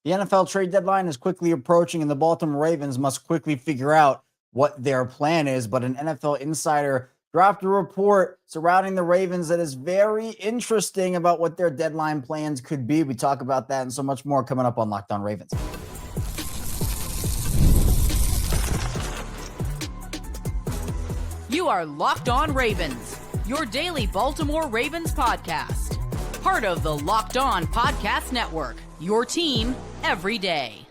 The NFL trade deadline is quickly approaching, and the Baltimore Ravens must quickly figure out what their plan is. But an NFL insider dropped a report surrounding the Ravens that is very interesting about what their deadline plans could be. We talk about that and so much more coming up on Locked On Ravens. You are Locked On Ravens, your daily Baltimore Ravens podcast. Part of the Locked On Podcast Network, your team every day.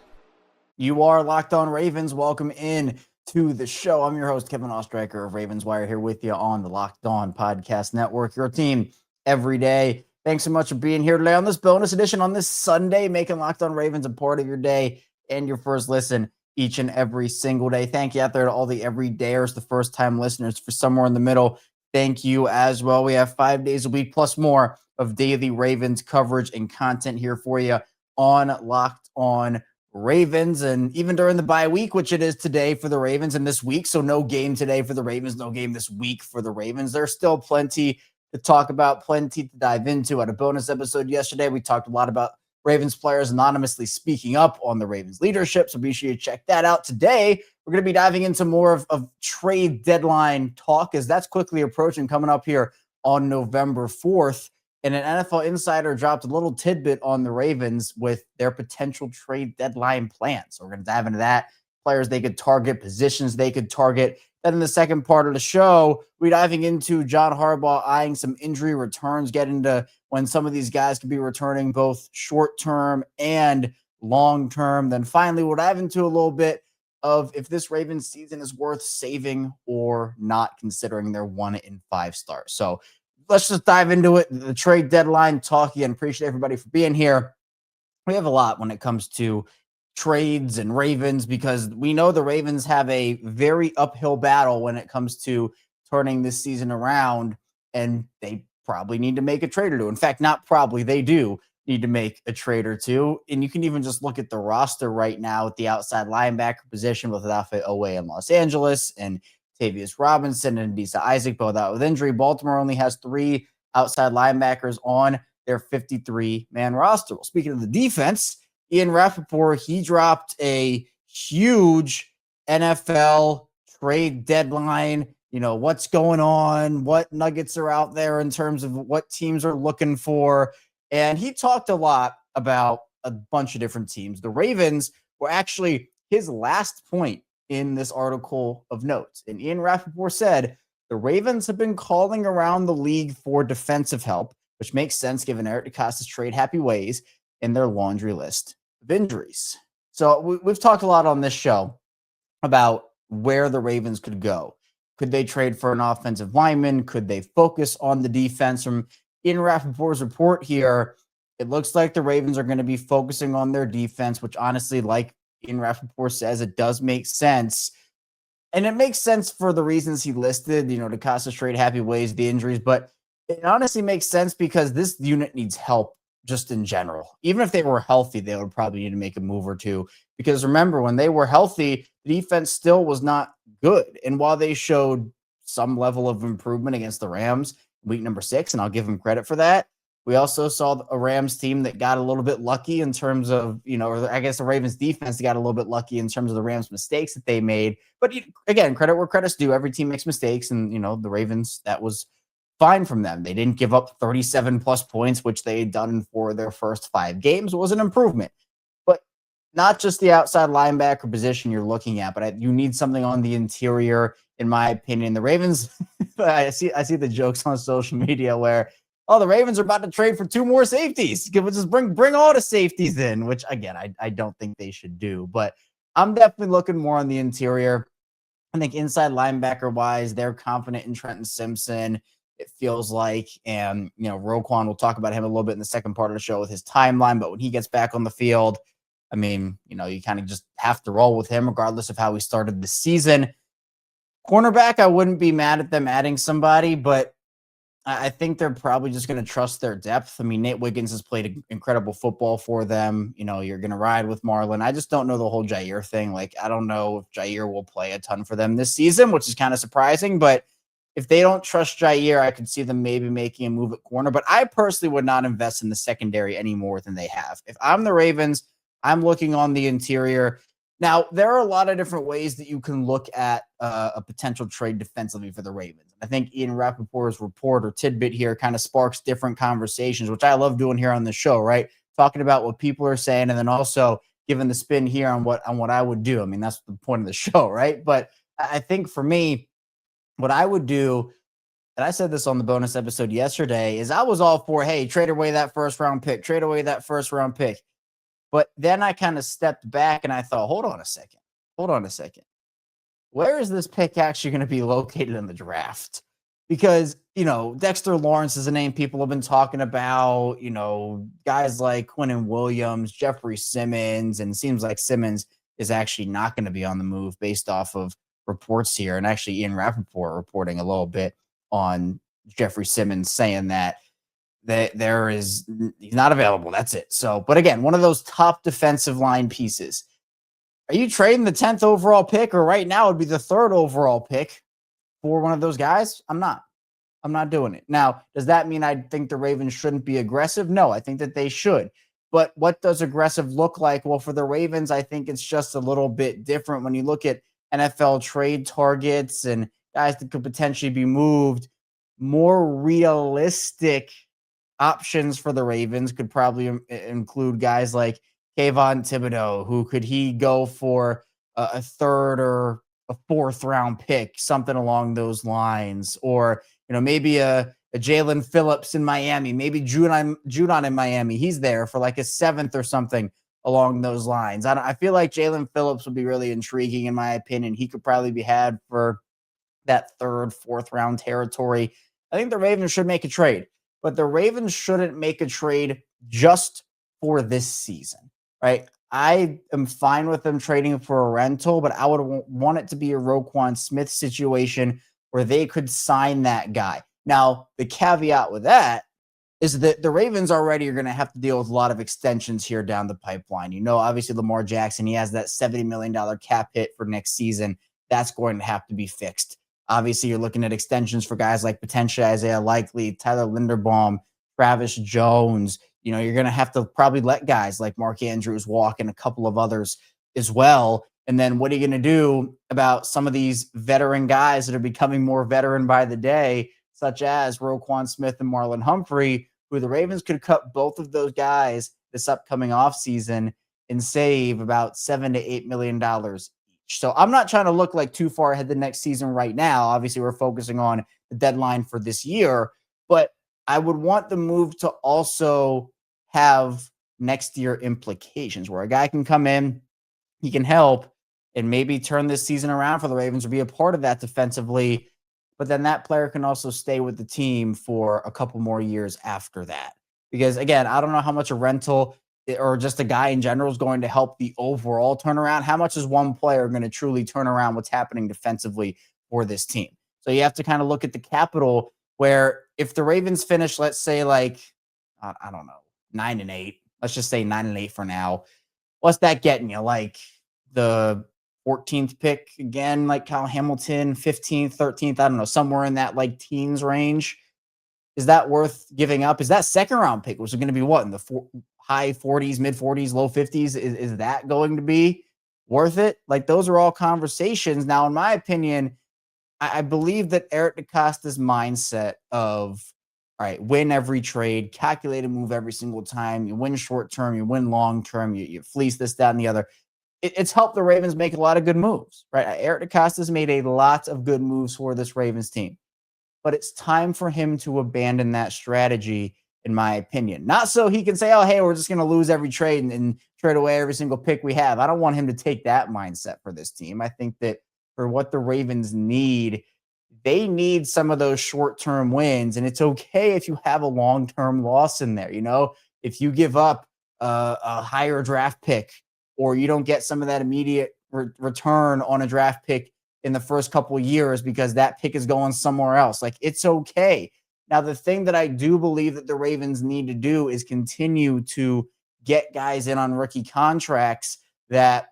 You are Locked On Ravens. Welcome in to the show. I'm your host, Kevin Ostreicher of Ravens Wire, here with you on the Locked On Podcast Network, your team every day. Thanks so much for being here today on this bonus edition on this Sunday, making Locked On Ravens a part of your day and your first listen each and every single day. Thank you out there to all the everydayers, the first-time listeners for somewhere in the middle. Thank you as well. We have 5 days a week plus more of daily Ravens coverage and content here for you on Locked On Ravens. And even during the bye week, which it is today for the Ravens and this week, so no game today for the Ravens, no game this week for the Ravens, there's still plenty to talk about, plenty to dive into. At a bonus episode yesterday, we talked a lot about Ravens players anonymously speaking up on the Ravens leadership, so be sure you check that out. Today, we're going to be diving into more of trade deadline talk, as that's quickly approaching, coming up here on November 4th. And an NFL insider dropped a little tidbit on the Ravens with their potential trade deadline plan. So we're going to dive into that. Players they could target, positions they could target. Then in the second part of the show, we're diving into John Harbaugh eyeing some injury returns, get into when some of these guys could be returning both short-term and long-term. Then finally, we'll dive into a little bit of if this Ravens season is worth saving or not, considering their 1-5 start. So let's just dive into it. The trade deadline talk again. Appreciate everybody for being here. We have a lot when it comes to trades and Ravens, because we know the Ravens have a very uphill battle when it comes to turning this season around, and they probably need to make a trade or two. In fact, not probably, they do need to make a trade or two. And you can even just look at the roster right now with the outside linebacker position with Odafe Owe in Los Angeles and Tavius Robinson and Adisa Isaac both out with injury. Baltimore only has 3 outside linebackers on their 53-man roster. Well, speaking of the defense, Ian Rapoport, he dropped a huge NFL trade deadline. You know, what's going on, what nuggets are out there in terms of what teams are looking for. And he talked a lot about a bunch of different teams. The Ravens were actually his last point in this article of notes. And Ian Rapoport said, the Ravens have been calling around the league for defensive help, which makes sense given Eric DeCosta's trade-happy ways in their laundry list of injuries. So we've talked a lot on this show about where the Ravens could go. Could they trade for an offensive lineman? Could they focus on the defense? From Ian Rapoport's report here, it looks like the Ravens are going to be focusing on their defense, which honestly, like Ian Rapoport says, it does make sense. And it makes sense for the reasons he listed, you know, DeCosta's trade-happy ways, the injuries, but it honestly makes sense because this unit needs help just in general. Even if they were healthy, they would probably need to make a move or two, because remember, when they were healthy, the defense still was not good. And while they showed some level of improvement against the Rams week number 6, and I'll give them credit for that, we also saw a Rams team that got a little bit lucky in terms of, you know, or I guess the Ravens defense got a little bit lucky in terms of the Rams mistakes that they made. But again, credit where credit's due. Every team makes mistakes, and, you know, the Ravens, that was fine from them. They didn't give up 37 plus points, which they had done for their first 5 games. It was an improvement. But not just the outside linebacker position you're looking at, but you need something on the interior, in my opinion. The Ravens, I see the jokes on social media where, oh, the Ravens are about to trade for 2 more safeties. Just bring all the safeties in, which, again, I don't think they should do. But I'm definitely looking more on the interior. I think inside linebacker-wise, they're confident in Trenton Simpson, it feels like. And, you know, Roquan, we'll talk about him a little bit in the second part of the show with his timeline. But when he gets back on the field, I mean, you know, you kind of just have to roll with him regardless of how he started the season. Cornerback, I wouldn't be mad at them adding somebody, but I think they're probably just going to trust their depth. I mean, Nate Wiggins has played incredible football for them. You know, you're going to ride with Marlon. I just don't know the whole Jair thing. Like, I don't know if Jair will play a ton for them this season, which is kind of surprising. But if they don't trust Jair, I could see them maybe making a move at corner. But I personally would not invest in the secondary any more than they have. If I'm the Ravens, I'm looking on the interior. Now, there are a lot of different ways that you can look at a potential trade defensively for the Ravens. I think Ian Rappaport's report or tidbit here kind of sparks different conversations, which I love doing here on the show, right? Talking about what people are saying and then also giving the spin here on what I would do. I mean, that's the point of the show, right? But I think for me, what I would do, and I said this on the bonus episode yesterday, is I was all for, hey, trade away that first round pick, trade away that first round pick. But then I kind of stepped back and I thought, hold on a second. Where is this pick actually going to be located in the draft? Because, Dexter Lawrence is a name people have been talking about, guys like Quinnen Williams, Jeffrey Simmons, and it seems like Simmons is actually not going to be on the move based off of reports here. And actually Ian Rappaport reporting a little bit on Jeffrey Simmons saying that he's not available. That's it. So, but again, one of those top defensive line pieces. Are you trading the 10th overall pick, or right now it would be the 3rd overall pick for one of those guys? I'm not doing it. Now, does that mean I think the Ravens shouldn't be aggressive? No, I think that they should. But what does aggressive look like? Well, for the Ravens, I think it's just a little bit different when you look at NFL trade targets and guys that could potentially be moved. More realistic options for the Ravens could probably include guys like Kayvon Thibodeau, who could he go for a 3rd or a 4th round pick, something along those lines, or maybe a Jalen Phillips in Miami, maybe Judon in Miami. He's there for like a 7th or something along those lines. I feel like Jalen Phillips would be really intriguing in my opinion. He could probably be had for that 3rd, 4th round territory. I think the Ravens should make a trade, but the Ravens shouldn't make a trade just for this season, right? I am fine with them trading for a rental, but I would want it to be a Roquan Smith situation where they could sign that guy. Now, the caveat with that is that the Ravens already are going to have to deal with a lot of extensions here down the pipeline. Obviously Lamar Jackson, he has that $70 million cap hit for next season. That's going to have to be fixed. Obviously, you're looking at extensions for guys like potentially Isaiah Likely, Tyler Linderbaum, Travis Jones. You're going to have to probably let guys like Mark Andrews walk and a couple of others as well. And then what are you going to do about some of these veteran guys that are becoming more veteran by the day, such as Roquan Smith and Marlon Humphrey, who the Ravens could cut both of those guys this upcoming offseason and save about $7 to $8 million each. So I'm not trying to look like too far ahead the next season right now. Obviously, we're focusing on the deadline for this year, but I would want the move to also have next year implications where a guy can come in, he can help and maybe turn this season around for the Ravens or be a part of that defensively. But then that player can also stay with the team for a couple more years after that. Because again, I don't know how much a rental or just a guy in general is going to help the overall turnaround. How much is one player going to truly turn around what's happening defensively for this team? So you have to kind of look at the capital where if the Ravens finish, let's say like, I don't know, 9-8, let's just say 9-8 for now. What's that getting you? Like the 14th pick again, like Kyle Hamilton, 15th, 13th, I don't know, somewhere in that like teens range. Is that worth giving up? Is that 2nd round pick, which is going to be what, in the high 40s, mid 40s, low 50s? Is that going to be worth it? Like those are all conversations. Now, in my opinion, I believe that Eric DeCosta's mindset of, all right, win every trade, calculated move every single time. You win short term, you win long term, you fleece this, that, and the other. It's helped the Ravens make a lot of good moves, right? Eric DeCosta's made a lot of good moves for this Ravens team. But it's time for him to abandon that strategy, in my opinion. Not so he can say, oh, hey, we're just going to lose every trade and trade away every single pick we have. I don't want him to take that mindset for this team. I think that for what the Ravens need, they need some of those short-term wins. And it's okay if you have a long-term loss in there. If you give up a higher draft pick or you don't get some of that immediate return on a draft pick in the first couple of years because that pick is going somewhere else. Like, it's okay. Now, the thing that I do believe that the Ravens need to do is continue to get guys in on rookie contracts that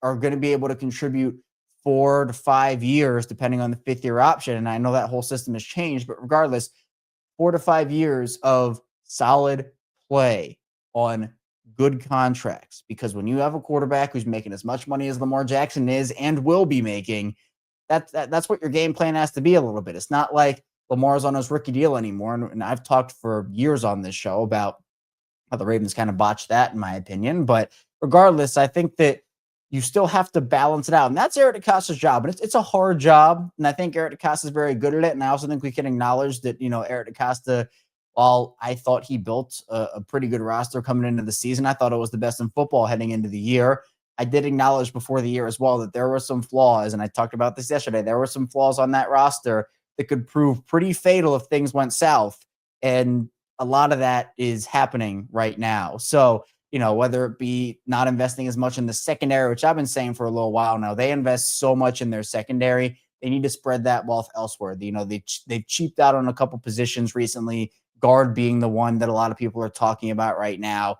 are going to be able to contribute 4 to 5 years, depending on the 5th-year option. And I know that whole system has changed, but regardless, 4 to 5 years of solid play on good contracts, because when you have a quarterback who's making as much money as Lamar Jackson is and will be making, that's what your game plan has to be a little bit. It's not like Lamar's on his rookie deal anymore. And I've talked for years on this show about how the Ravens kind of botched that, in my opinion. But regardless, I think that you still have to balance it out. And that's Eric DeCosta's job. And it's a hard job. And I think Eric DeCosta is very good at it. And I also think we can acknowledge that, Eric DeCosta, while I thought he built a pretty good roster coming into the season, I thought it was the best in football heading into the year. I did acknowledge before the year as well that there were some flaws. And I talked about this yesterday. There were some flaws on that roster that could prove pretty fatal if things went south. And a lot of that is happening right now. So, whether it be not investing as much in the secondary, which I've been saying for a little while now, they invest so much in their secondary. They need to spread that wealth elsewhere. They've cheaped out on a couple positions recently, guard being the one that a lot of people are talking about right now.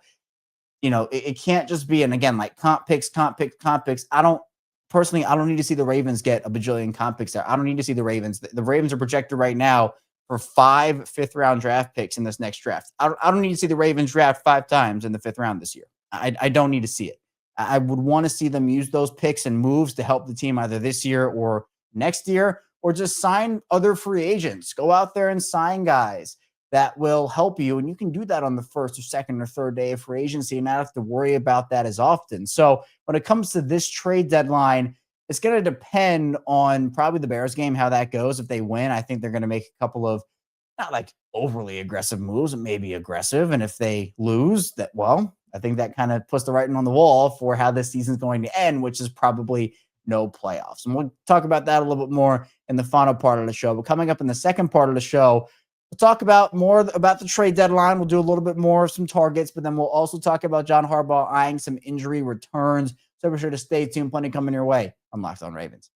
It can't just be, and again, like comp picks. I don't need to see the Ravens get a bajillion comp picks there. I don't need to see the Ravens. The Ravens are projected right now for 5 fifth-round draft picks in this next draft. I don't need to see the Ravens draft 5 times in the 5th round this year. I don't need to see it. I would want to see them use those picks and moves to help the team either this year or next year, or just sign other free agents. Go out there and sign guys that will help you. And you can do that on the 1st or 2nd or 3rd day of free agency and not have to worry about that as often. So when it comes to this trade deadline, it's going to depend on probably the Bears game, how that goes. If they win, I think they're going to make a couple of not like overly aggressive moves, maybe aggressive. And if they lose, I think that kind of puts the writing on the wall for how this season's going to end, which is probably no playoffs. And we'll talk about that a little bit more in the final part of the show. But coming up in the second part of the show, we'll talk about more about the trade deadline. We'll do a little bit more of some targets, but then we'll also talk about John Harbaugh eyeing some injury returns. So be sure to stay tuned. Plenty coming your way on Locked On Ravens.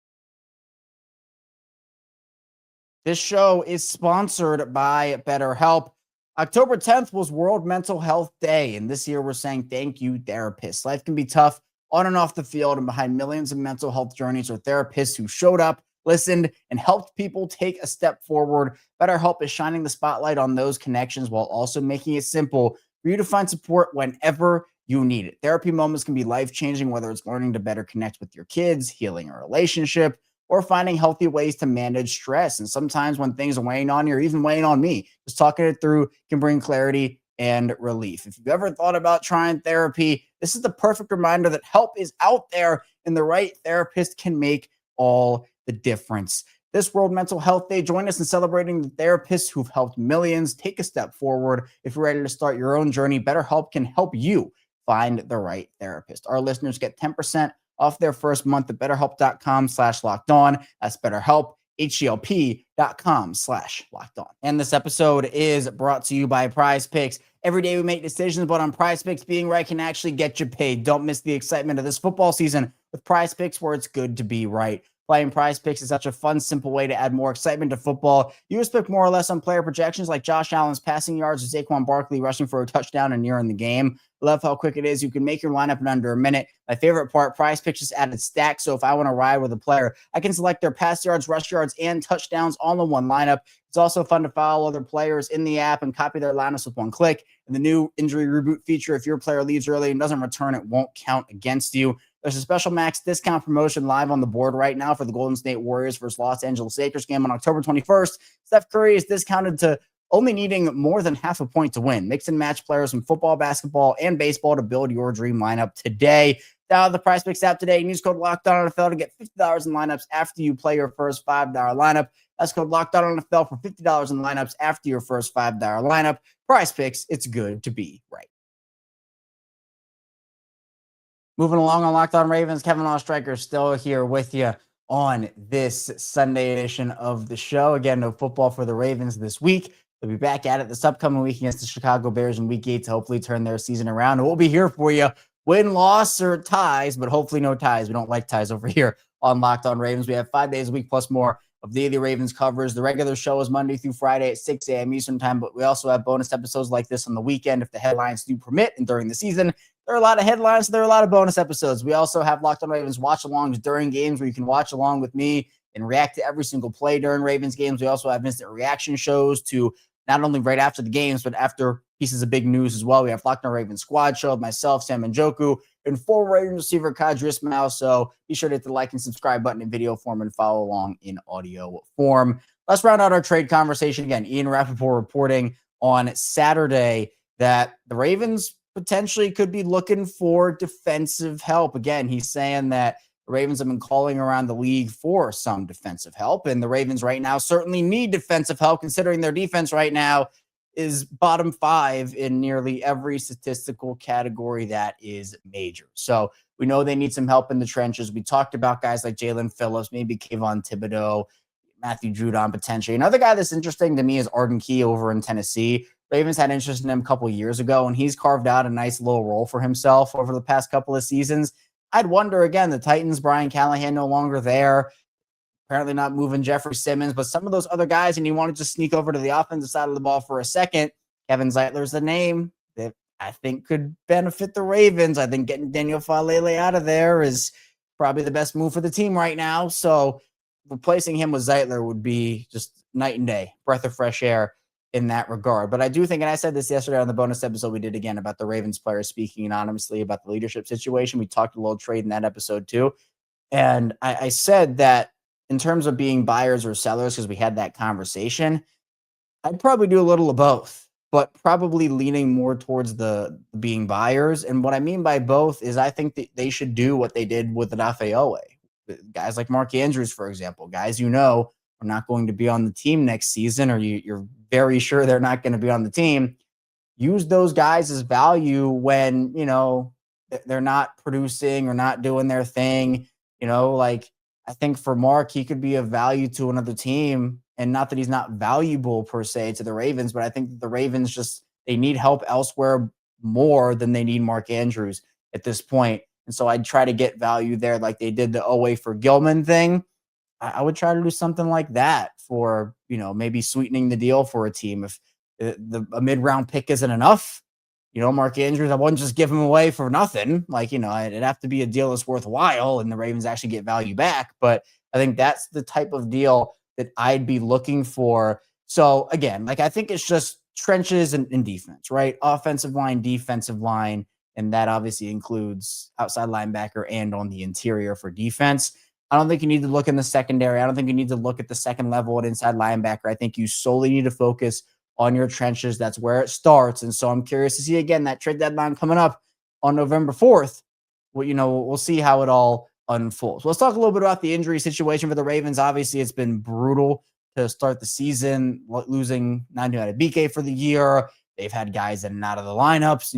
This show is sponsored by Betterhelp. October 10th was World Mental Health Day, and this year we're saying thank you, therapists. Life can be tough on and off the field, and behind millions of mental health journeys are therapists who showed up, listened, and helped people take a step forward. BetterHelp is shining the spotlight on those connections while also making it simple for you to find support whenever you need it. Therapy moments can be life-changing, whether it's learning to better connect with your kids, healing a relationship, or finding healthy ways to manage stress. And sometimes when things are weighing on you, or even weighing on me, just talking it through can bring clarity and relief. If you've ever thought about trying therapy, this is the perfect reminder that help is out there and the right therapist can make all the difference. This World Mental Health Day, join us in celebrating the therapists who've helped millions take a step forward. If you're ready to start your own journey, BetterHelp can help you find the right therapist. Our listeners get 10% off their first month at betterhelp.com/lockedon. That's BetterHelp, HELP.com/lockedon. And this episode is brought to you by PrizePicks. Every day we make decisions, but on PrizePicks, being right can actually get you paid. Don't miss the excitement of this football season with PrizePicks, where it's good to be right. Playing PrizePicks is such a fun, simple way to add more excitement to football. You just pick more or less on player projections like Josh Allen's passing yards or Saquon Barkley rushing for a touchdown and near in the game. I love how quick it is. You can make your lineup in under a minute. My favorite part, PrizePicks just added stacks. So if I want to ride with a player, I can select their pass yards, rush yards, and touchdowns all in one lineup. It's also fun to follow other players in the app and copy their lineups with one click. And the new injury reboot feature, if your player leaves early and doesn't return, it won't count against you. There's a special max discount promotion live on the board right now for the Golden State Warriors versus Los Angeles Lakers game on October 21st. Steph Curry is discounted to only needing more than half a point to win. Mix and match players from football, basketball, and baseball to build your dream lineup today. Download the PrizePicks app today and use code LOCKEDONNFL to get $50 in lineups after you play your first $5 lineup. That's code LOCKEDONNFL for $50 in lineups after your first $5 lineup. PrizePicks, it's good to be right. Moving along on Locked On Ravens, Kevin Oestreicher still here with you on this Sunday edition of the show. Again, no football for the Ravens this week. They'll be back at it this upcoming week against the Chicago Bears in Week 8 to hopefully turn their season around. And we'll be here for you, win, loss, or ties, but hopefully no ties. We don't like ties over here on Locked On Ravens. We have 5 days a week plus more of daily Ravens covers. The regular show is Monday through Friday at 6 a.m. Eastern time, but we also have bonus episodes like this on the weekend if the headlines do permit. And during the season, there are a lot of headlines, so there are a lot of bonus episodes. We also have Locked On Ravens watch-alongs during games where you can watch along with me and react to every single play during Ravens games. We also have instant reaction shows to not only right after the games, but after pieces of big news as well. We have Locked On Ravens Squad Show, myself, Sam Njoku, and former Ravens receiver Kadri Ismail. So be sure to hit the like and subscribe button in video form and follow along in audio form. Let's round out our trade conversation again. Ian Rappaport reporting on Saturday that the Ravens potentially could be looking for defensive help. Again, he's saying that the Ravens have been calling around the league for some defensive help, and the Ravens right now certainly need defensive help, considering their defense right now is bottom 5 in nearly every statistical category that is major. So we know they need some help in the trenches. We talked about guys like Jalen Phillips, maybe Kayvon Thibodeau, Matthew Judon potentially. Another guy that's interesting to me is Arden Key over in Tennessee. Ravens had interest in him a couple years ago, and he's carved out a nice little role for himself over the past couple of seasons. I'd wonder, again, the Titans, Brian Callahan no longer there, apparently not moving Jeffrey Simmons, but some of those other guys, and you want to just sneak over to the offensive side of the ball for a second. Kevin Zeitler's the name that I think could benefit the Ravens. I think getting Daniel Falele out of there is probably the best move for the team right now. So replacing him with Zeitler would be just night and day, breath of fresh air in that regard. But I do think, and I said this yesterday on the bonus episode we did again about the Ravens players speaking anonymously about the leadership situation. We talked a little trade in that episode too. And I said that in terms of being buyers or sellers, because we had that conversation, I'd probably do a little of both, but probably leaning more towards the being buyers. And what I mean by both is I think that they should do what they did with Odafe Owe. Guys like Mark Andrews, for example, guys are not going to be on the team next season, or you're very sure they're not going to be on the team. Use those guys as value when, they're not producing or not doing their thing. Like I think for Mark, he could be of value to another team, and not that he's not valuable per se to the Ravens, but I think that the Ravens they need help elsewhere more than they need Mark Andrews at this point. And so I'd try to get value there like they did the Owe for Gilman thing. I would try to do something like that for, maybe sweetening the deal for a team. If a mid-round pick isn't enough, Mark Andrews, I wouldn't just give him away for nothing. Like, it'd have to be a deal that's worthwhile and the Ravens actually get value back. But I think that's the type of deal that I'd be looking for. So again, I think it's just trenches and defense, right? Offensive line, defensive line. And that obviously includes outside linebacker and on the interior for defense. I don't think you need to look in the secondary. I don't think you need to look at the second level at inside linebacker. I think you solely need to focus on your trenches. That's where it starts. And so I'm curious to see, again, that trade deadline coming up on November 4th. We'll see how it all unfolds. Let's talk a little bit about the injury situation for the Ravens. Obviously, it's been brutal to start the season, losing Nanu Adebike for the year. They've had guys in and out of the lineups.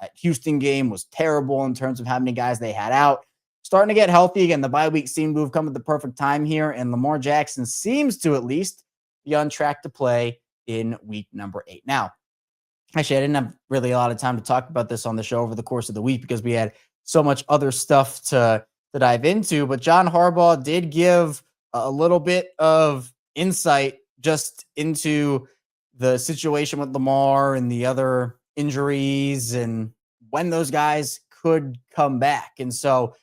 That Houston game was terrible in terms of how many guys they had out. Starting to get healthy again. The bye week seemed to have come at the perfect time here, and Lamar Jackson seems to at least be on track to play in week number 8. Now, actually, I didn't have really a lot of time to talk about this on the show over the course of the week because we had so much other stuff to dive into, but John Harbaugh did give a little bit of insight just into the situation with Lamar and the other injuries and when those guys could come back. And so,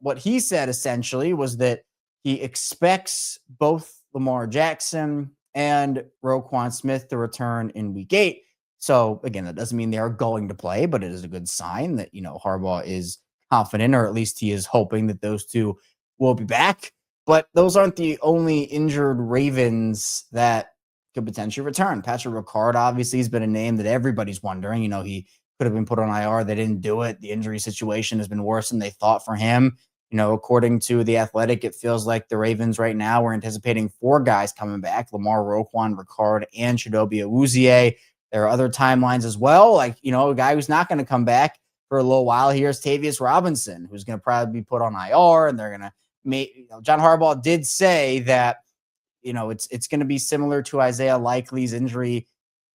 what he said essentially was that he expects both Lamar Jackson and Roquan Smith to return in week 8. So again, that doesn't mean they are going to play, but it is a good sign that, Harbaugh is confident, or at least he is hoping that those two will be back. But those aren't the only injured Ravens that could potentially return. Patrick Ricard obviously has been a name that everybody's wondering. He could have been put on IR. They didn't do it. The injury situation has been worse than they thought for him. According to The Athletic, it feels like the Ravens right now are anticipating 4 guys coming back: Lamar, Roquan, Ricard, and Chidobe Awuzie. There are other timelines as well. Like, a guy who's not going to come back for a little while here is Tavius Robinson, who's going to probably be put on IR, and they're going to make, John Harbaugh did say that, it's going to be similar to Isaiah Likely's injury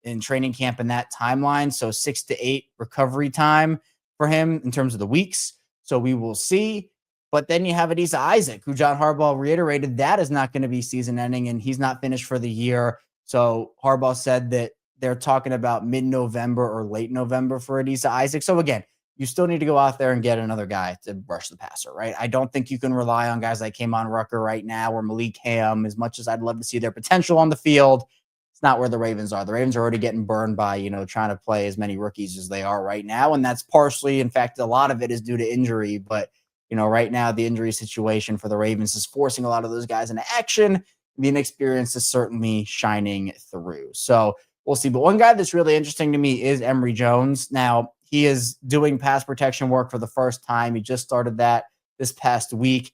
in training camp in that timeline. So 6 to 8 recovery time for him in terms of the weeks. So we will see. But then you have Adisa Isaac, who John Harbaugh reiterated that is not going to be season ending, and he's not finished for the year. So Harbaugh said that they're talking about mid-November or late November for Adisa Isaac. So again, you still need to go out there and get another guy to rush the passer, right? I don't think you can rely on guys like K'Mon Rucker right now or Malik Ham. As much as I'd love to see their potential on the field, it's It's not where the Ravens are. The Ravens are already getting burned by, trying to play as many rookies as they are right now. And that's partially, in fact, a lot of it is due to injury. But, right now, the injury situation for the Ravens is forcing a lot of those guys into action. The inexperience is certainly shining through. So we'll see. But one guy that's really interesting to me is Emory Jones. Now, he is doing pass protection work for the first time. He just started that this past week.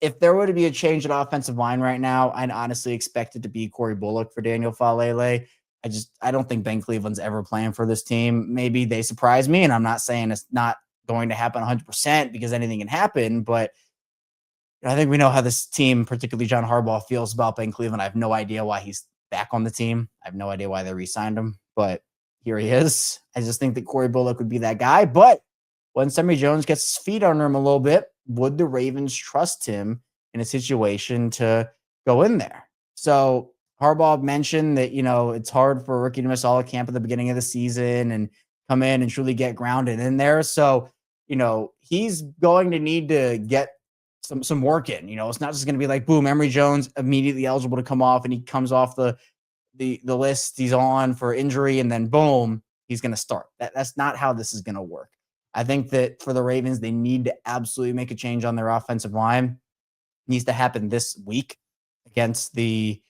If there were to be a change at offensive line right now, I'd honestly expect it to be Corey Bullock for Daniel Falele. I don't think Ben Cleveland's ever playing for this team. Maybe they surprise me, and I'm not saying it's not going to happen 100% because anything can happen, but I think we know how this team, particularly John Harbaugh, feels about Ben Cleveland. I have no idea why he's back on the team. I have no idea why they re-signed him, but here he is. I just think that Corey Bullock would be that guy. But when Emory Jones gets his feet under him a little bit, would the Ravens trust him in a situation to go in there? So Harbaugh mentioned that, it's hard for a rookie to miss all of camp at the beginning of the season and come in and truly get grounded in there. So, he's going to need to get some work in. It's not just going to be like, boom, Emory Jones immediately eligible to come off, and he comes off the list he's on for injury, and then boom, he's going to start. That's not how this is going to work. I think that for the Ravens, they need to absolutely make a change on their offensive line. It needs to happen this week against the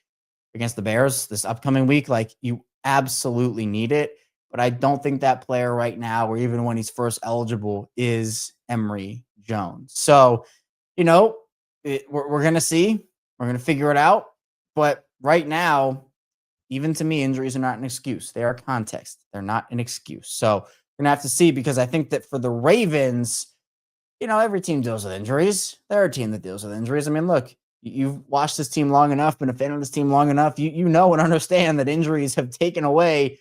Bears this upcoming week. Like, you absolutely need it. But I don't think that player right now, or even when he's first eligible, is Emory Jones. So, we're going to see. We're going to figure it out. But right now, even to me, injuries are not an excuse. They are context. They're not an excuse. So we're going to have to see, because I think that for the Ravens, every team deals with injuries. They're a team that deals with injuries. I mean, look, you've watched this team long enough, been a fan of this team long enough. You know and understand that injuries have taken away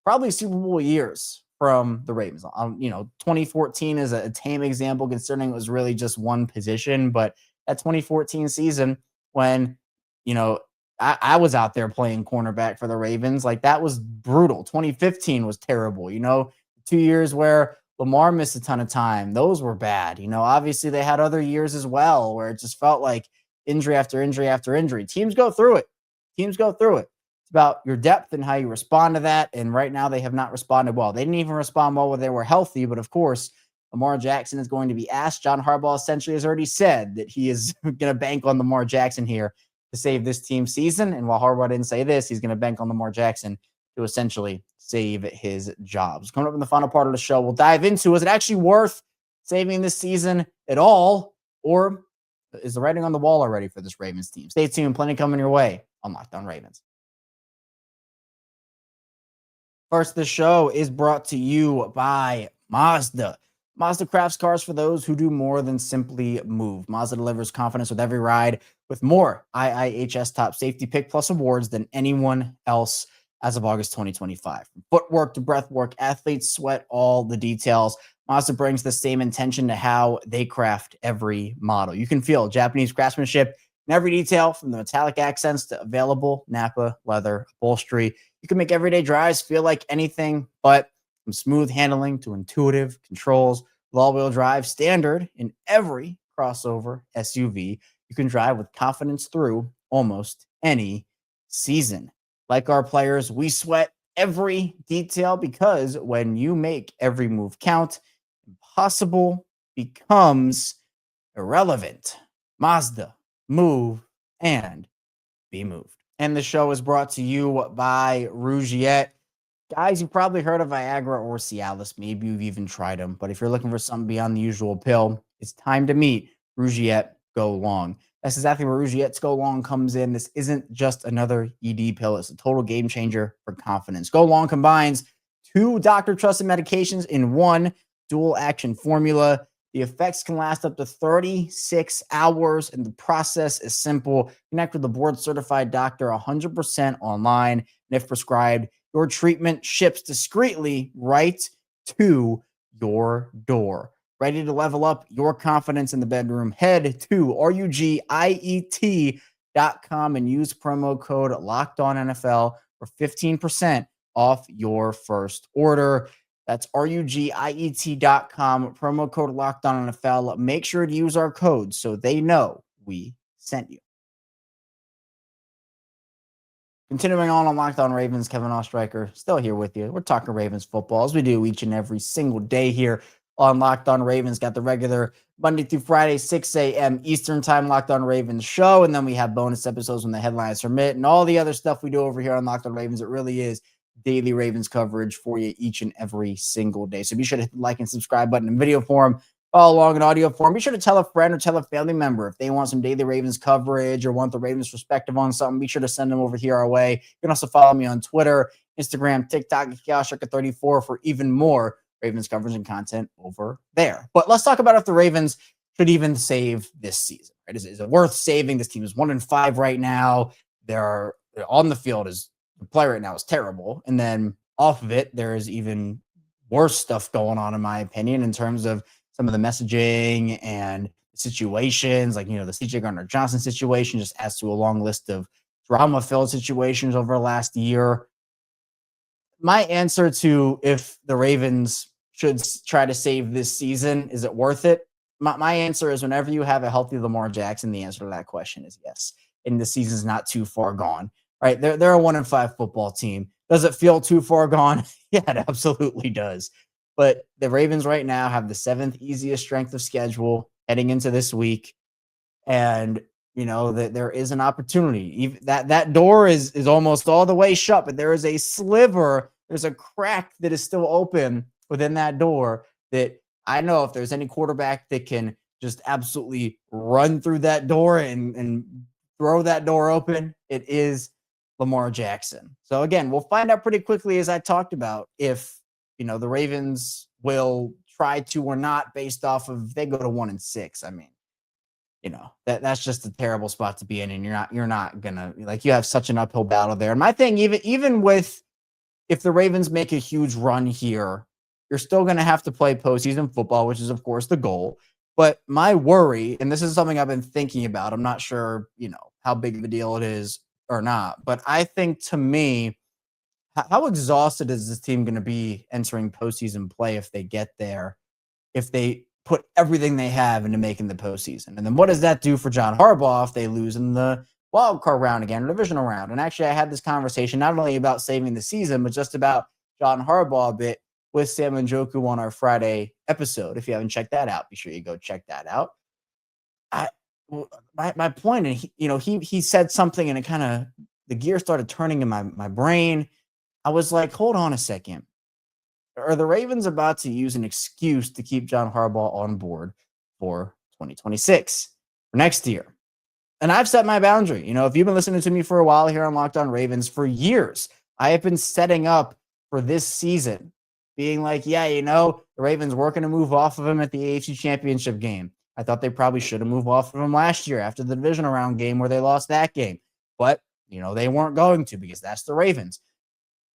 probably Super Bowl years from the Ravens. 2014 is a tame example, considering it was really just one position. But that 2014 season, when, I was out there playing cornerback for the Ravens, like, that was brutal. 2015 was terrible. 2 years where Lamar missed a ton of time. Those were bad. Obviously they had other years as well where it just felt like injury after injury after injury. Teams go through it. It's about your depth and how you respond to that. And right now they have not responded well. They didn't even respond well when they were healthy. But of course, Lamar Jackson is going to be asked. John Harbaugh essentially has already said that he is going to bank on Lamar Jackson here to save this team's season. And while Harbaugh didn't say this, he's going to bank on Lamar Jackson to essentially save his jobs. Coming up in the final part of the show, we'll dive into, is it actually worth saving this season at all? Or is the writing on the wall already for this Ravens team? Stay tuned. Plenty coming your way on Locked On Ravens. First, the show is brought to you by Mazda. Mazda crafts cars for those who do more than simply move. Mazda delivers confidence with every ride, with more IIHS Top Safety Pick Plus awards than anyone else as of August 2025. From footwork to breathwork, athletes sweat all the details. Mazda brings the same intention to how they craft every model. You can feel Japanese craftsmanship in every detail, from the metallic accents to available Napa leather upholstery. You can make everyday drives feel like anything but. From smooth handling to intuitive controls, with all-wheel drive standard in every crossover SUV, you can drive with confidence through almost any season. Like our players, we sweat every detail, because when you make every move count, impossible becomes irrelevant. Mazda, move and be moved. And the show is brought to you by Rugiet. Guys, you've probably heard of Viagra or Cialis. Maybe you've even tried them. But if you're looking for something beyond the usual pill, it's time to meet Rugiet Go Long. That's exactly where Rugiet's Go Long comes in. This isn't just another ED pill. It's a total game changer for confidence. Go Long combines 2 doctor-trusted medications in one dual-action formula. The effects can last up to 36 hours, and the process is simple. Connect with a board-certified doctor 100% online, and if prescribed, your treatment ships discreetly right to your door. Ready to level up your confidence in the bedroom? Head to rugiet.com and use promo code LOCKEDONNFL for 15% off your first order. That's rugiet.com, promo code LOCKEDONNFL. Make sure to use our code so they know we sent you. Continuing on Locked On Ravens, Kevin Ostreicher still here with you. We're talking Ravens football as we do each and every single day here on Locked On Ravens. Got the regular Monday through Friday, 6 a.m. Eastern time Locked On Ravens show. And then we have bonus episodes when the headlines permit and all the other stuff we do over here on Locked On Ravens. It really is daily Ravens coverage for you each and every single day. So be sure to hit the like and subscribe button in video form. Follow along in audio form. Be sure to tell a friend or tell a family member if they want some daily Ravens coverage or want the Ravens perspective on something. Be sure to send them over here our way. You can also follow me on Twitter, Instagram, TikTok, Chaosstriker34 for even more Ravens coverage and content over there. But let's talk about if the Ravens should even save this season. Right? Is it worth saving? This team is 1-5 right now. They're on the field is the play right now is terrible, and then off of it, there is even worse stuff going on, in my opinion, in terms of some of the messaging and situations, like, the CJ Gardner-Johnson situation just adds to a long list of drama-filled situations over the last year. My answer to if the Ravens should try to save this season, is it worth it? My answer is whenever you have a healthy Lamar Jackson, the answer to that question is yes. And the season's not too far gone, right? They're a 1-5 football team. Does it feel too far gone? Yeah, it absolutely does. But the Ravens right now have the 7th easiest strength of schedule heading into this week. And, that there is an opportunity. Even that door is almost all the way shut, but there is a sliver, there's a crack that is still open within that door that I know if there's any quarterback that can just absolutely run through that door and throw that door open, it is Lamar Jackson. So again, we'll find out pretty quickly, as I talked about, if the Ravens will try to or not based off of if they go to 1-6. I mean, that's just a terrible spot to be in, and you're not gonna, you have such an uphill battle there. And my thing, even with if the Ravens make a huge run here, you're still gonna have to play postseason football, which is of course the goal. But my worry, and this is something I've been thinking about, I'm not sure, how big of a deal it is or not, but I think, to me, how exhausted is this team going to be entering postseason play if they get there, if they put everything they have into making the postseason? And then what does that do for John Harbaugh if they lose in the wild card round again, or divisional round? And actually, I had this conversation not only about saving the season, but just about John Harbaugh a bit with Sam Njoku on our Friday episode. If you haven't checked that out, be sure you go check that out. My point, and he said something, and it kind of, the gear started turning in my brain. I was like, hold on a second. Are the Ravens about to use an excuse to keep John Harbaugh on board for 2026, for next year? And I've set my boundary. If you've been listening to me for a while here on Locked On Ravens, for years, I have been setting up for this season, being like, the Ravens were going to move off of him at the AFC Championship game. I thought they probably should have moved off of him last year after the divisional round game where they lost that game. But, they weren't going to, because that's the Ravens.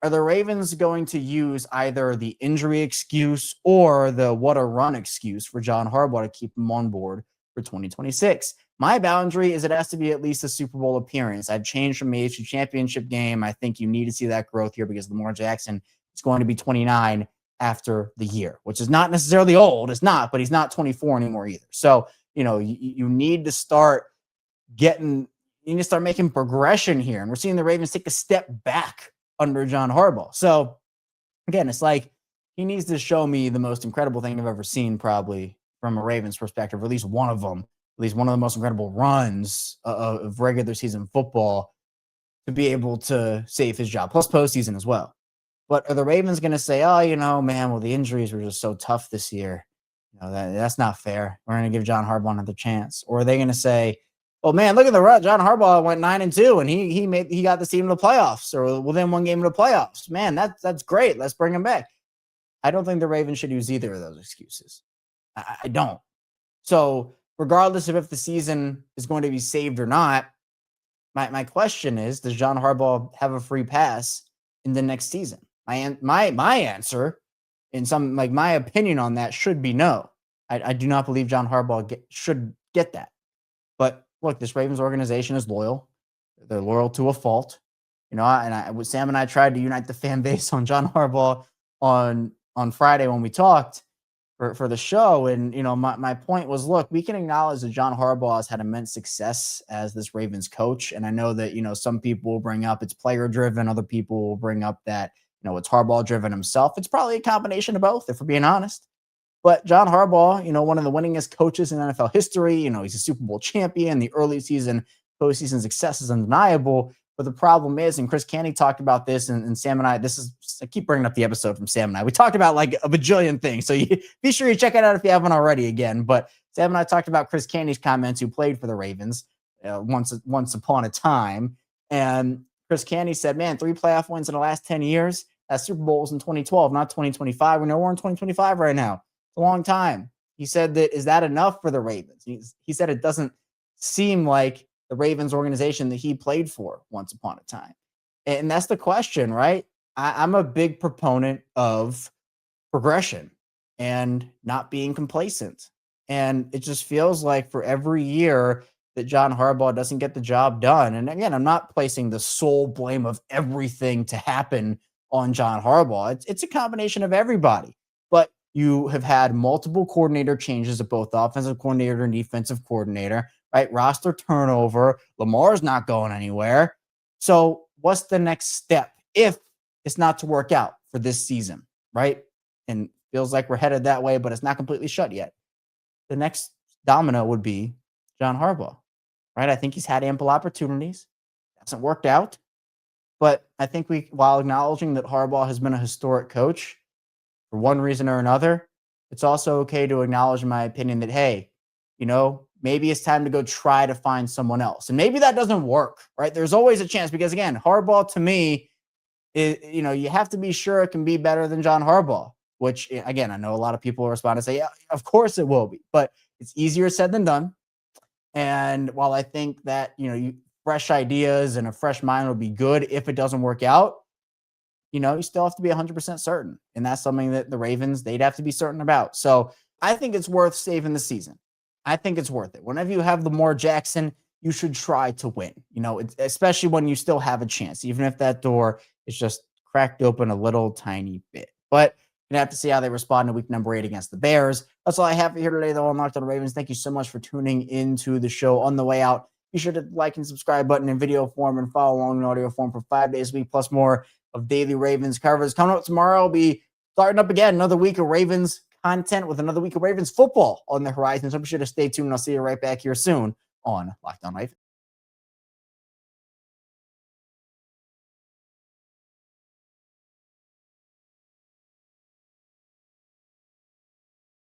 Are the Ravens going to use either the injury excuse or the what a run excuse for John Harbaugh to keep him on board for 2026? My boundary is it has to be at least a Super Bowl appearance. I've changed from the AFC Championship game. I think you need to see that growth here because Lamar Jackson is going to be 29 after the year, which is not necessarily old. It's not, but he's not 24 anymore either. So, you need to start making progression here. And we're seeing the Ravens take a step back under John Harbaugh. So again, it's like he needs to show me the most incredible thing I've ever seen, probably from a Ravens perspective, or at least one of them, at least one of the most incredible runs of regular season football to be able to save his job, plus postseason as well. But are the Ravens going to say, the injuries were just so tough this year. That's not fair. We're going to give John Harbaugh another chance. Or are they going to say, well, man, look at the run. John Harbaugh went 9-2, and he got the team to the playoffs, or within one game of the playoffs. Man, that's great. Let's bring him back. I don't think the Ravens should use either of those excuses. I don't. So regardless of if the season is going to be saved or not, my question is, does John Harbaugh have a free pass in the next season? My answer, my opinion on that should be no. I do not believe John Harbaugh should get that. But look, this Ravens organization is loyal. They're loyal to a fault. Sam and I tried to unite the fan base on John Harbaugh on Friday when we talked. for the show. And, my point was, look, we can acknowledge that John Harbaugh has had immense success as this Ravens coach. And I know that, some people will bring up it's player driven. Other people will bring up that, it's Harbaugh driven himself. It's probably a combination of both, if we're being honest. But John Harbaugh, one of the winningest coaches in NFL history, he's a Super Bowl champion. The early season, postseason success is undeniable. But the problem is, and Chris Canty talked about this, and Sam and I keep bringing up the episode from Sam and I. We talked about like a bajillion things. So be sure you check it out if you haven't already again. But Sam and I talked about Chris Canty's comments, who played for the Ravens once upon a time. And Chris Canty said, man, 3 playoff wins in the last 10 years. That Super Bowl was in 2012, not 2025. We know we're in 2025 right now. It's a long time. He said is that enough for the Ravens? He said it doesn't seem like the Ravens organization that he played for once upon a time. And that's the question, right? I'm a big proponent of progression and not being complacent. And it just feels like for every year that John Harbaugh doesn't get the job done. And again, I'm not placing the sole blame of everything to happen on John Harbaugh. It's a combination of everybody. But you have had multiple coordinator changes at both offensive coordinator and defensive coordinator, right? Roster turnover. Lamar's not going anywhere. So what's the next step if it's not to work out for this season, right? And feels like we're headed that way, but it's not completely shut yet. The next domino would be John Harbaugh, right? I think he's had ample opportunities. Hasn't worked out. But I think while acknowledging that Harbaugh has been a historic coach for one reason or another, it's also okay to acknowledge, in my opinion, that, hey, maybe it's time to go try to find someone else. And maybe that doesn't work, right? There's always a chance because, again, Harbaugh to me, you have to be sure it can be better than John Harbaugh, which, again, I know a lot of people will respond and say, yeah, of course it will be. But it's easier said than done. And while I think that, fresh ideas and a fresh mind would be good if it doesn't work out, you still have to be 100% certain. And that's something that the Ravens, they'd have to be certain about. So I think it's worth saving the season. I think it's worth it. Whenever you have Lamar Jackson, you should try to win, especially when you still have a chance, even if that door is just cracked open a little tiny bit. But you're going to have to see how they respond to week number 8 against the Bears. That's all I have for here today, though, on Locked On Ravens. Thank you so much for tuning into the show. On the way out, be sure to like and subscribe button in video form and follow along in audio form for 5 days a week, plus more of daily Ravens coverage. Coming up tomorrow, I'll be starting up again another week of Ravens content with another week of Ravens football on the horizon. So be sure to stay tuned. I'll see you right back here soon on Locked On Ravens.